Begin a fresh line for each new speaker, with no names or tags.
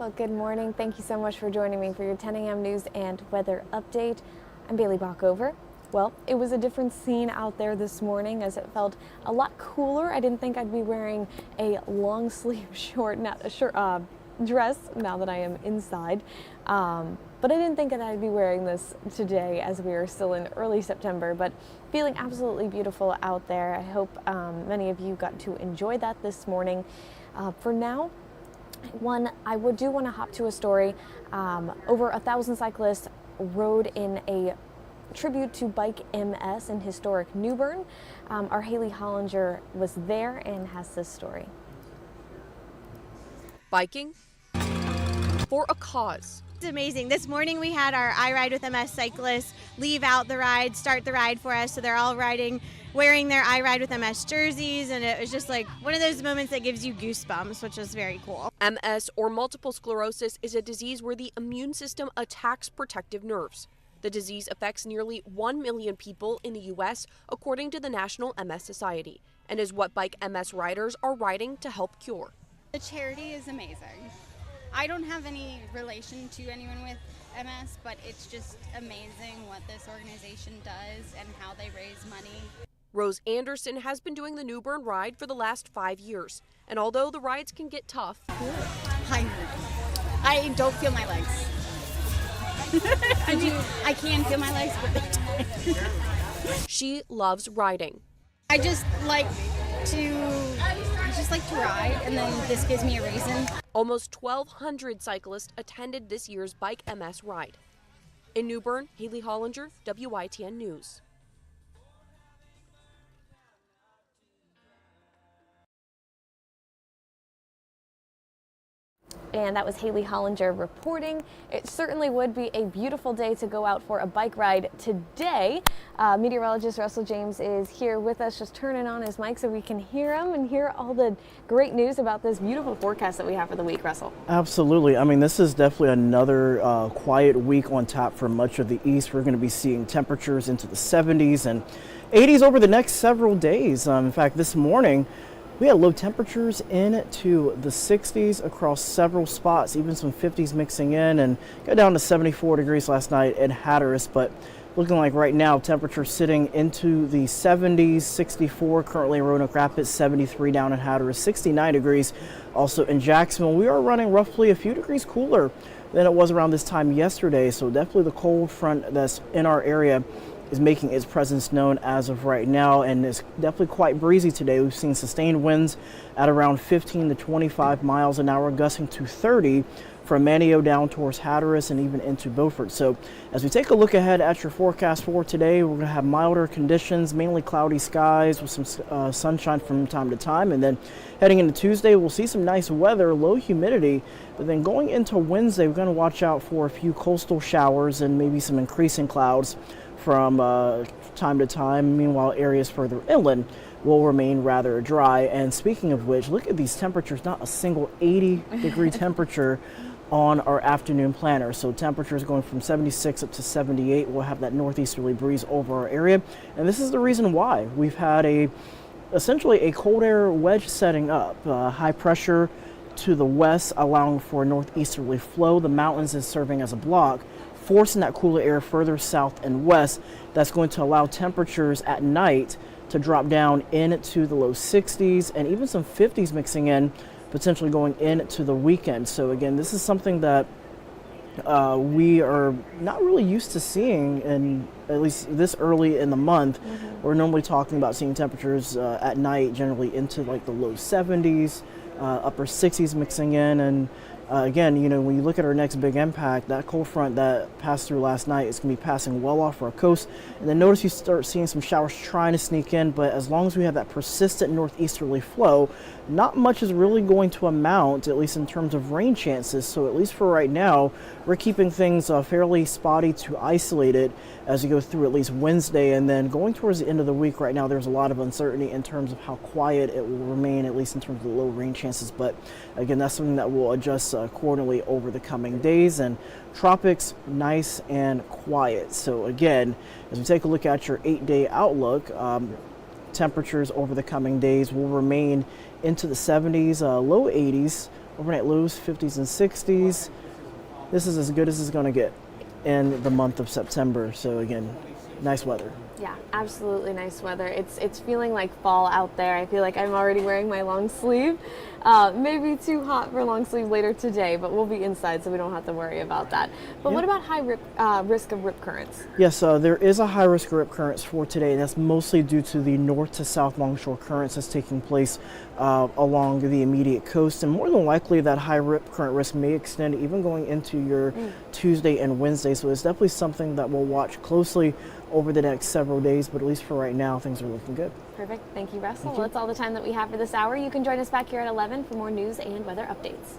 Well, good morning. Thank you so much for joining me for your 10 a.m. news and weather update. I'm Baileigh Bockover. Well, it was a different scene out there this morning as it felt a lot cooler. I didn't think I'd be wearing a long sleeve dress now that I am inside. But I didn't think that I'd be wearing this today as we are still in early September, but feeling absolutely beautiful out there. I hope many of you got to enjoy that this morning. For now, I do want to hop to a story. Over 1,000 cyclists rode in a tribute to Bike MS in historic New Bern. Our Haley Hollinger was there and has this story.
Biking for a cause.
It's amazing. This morning we had our I Ride with MS cyclists leave out the ride, start the ride for us. So they're all riding, wearing their I Ride with MS jerseys. And it was just like one of those moments that gives you goosebumps, which was very cool.
MS, or multiple sclerosis, is a disease where the immune system attacks protective nerves. The disease affects nearly 1 million people in the U.S., according to the National MS Society, and is what Bike MS riders are riding to help cure.
The charity is amazing. I don't have any relation to anyone with MS, but it's just amazing what this organization does and how they raise money.
Rose Anderson has been doing the New Bern ride for the last 5 years, and although the rides can get tough,
I don't feel my legs. I can feel my legs, but
she loves riding.
I just like to ride, and then this gives me a reason.
Almost 1,200 cyclists attended this year's Bike MS ride. In New Bern, Haley Hollinger, WITN News.
And that was Haley Hollinger reporting. It certainly would be a beautiful day to go out for a bike ride today. Meteorologist Russell James is here with us, just turning on his mic so we can hear him and hear all the great news about this beautiful forecast that we have for the week, Russell.
Absolutely. I mean, this is definitely another quiet week on tap for much of the east. We're going to be seeing temperatures into the 70s and 80s over the next several days. In fact, this morning, we had low temperatures into the 60s across several spots, even some 50s mixing in, and got down to 74 degrees last night in Hatteras. But looking like right now, temperatures sitting into the 70s, 64 currently in Roanoke Rapids, 73 down in Hatteras, 69 degrees also in Jacksonville. We are running roughly a few degrees cooler than it was around this time yesterday, so definitely the cold front that's in our area is making its presence known as of right now, and it's definitely quite breezy today. We've seen sustained winds at around 15 to 25 miles an hour, gusting to 30 from Manteo down towards Hatteras and even into Beaufort. So as we take a look ahead at your forecast for today, we're going to have milder conditions, mainly cloudy skies with some sunshine from time to time. And then heading into Tuesday, we'll see some nice weather, low humidity. But then going into Wednesday, we're going to watch out for a few coastal showers and maybe some increasing clouds from time to time. Meanwhile, areas further inland will remain rather dry. And speaking of which, look at these temperatures, not a single 80-degree temperature on our afternoon planner. So temperatures going from 76 up to 78. We'll have that northeasterly breeze over our area. And this is the reason why. We've had essentially a cold air wedge setting up. High pressure to the west, allowing for a northeasterly flow. The mountains is serving as a block, forcing that cooler air further south and west. That's going to allow temperatures at night to drop down into the low 60s and even some 50s mixing in, potentially going into the weekend. So again, this is something that we are not really used to seeing, in at least this early in the month. We're normally talking about seeing temperatures at night generally into like the low 70s, upper 60s mixing in. And again, you know, when you look at our next big impact, that cold front that passed through last night is going to be passing well off our coast. And then notice you start seeing some showers trying to sneak in, but as long as we have that persistent northeasterly flow, not much is really going to amount, at least in terms of rain chances. So at least for right now, we're keeping things fairly spotty to isolated as you go through at least Wednesday. And then going towards the end of the week right now, there's a lot of uncertainty in terms of how quiet it will remain, at least in terms of the low rain chances. But again, that's something that will adjust accordingly over the coming days. And tropics, nice and quiet. So again, as we take a look at your 8-day outlook, temperatures over the coming days will remain into the 70s, low 80s Overnight lows 50s and 60s. This is as good as it's going to get in the month of September. So again, nice weather.
Yeah, absolutely nice weather. It's feeling like fall out there. I feel like I'm already wearing my long sleeve. Maybe too hot for long sleeve later today, but we'll be inside so we don't have to worry about that. But what about high risk of rip currents?
Yes, there is a high risk of rip currents for today, and that's mostly due to the north to south longshore currents that's taking place along the immediate coast. And more than likely that high rip current risk may extend even going into your Tuesday and Wednesday. So it's definitely something that we'll watch closely over the next several days, but at least for right now, things are looking good.
Perfect. Thank you, Russell. Well, that's all the time that we have for this hour. You can join us back here at 11 for more news and weather updates.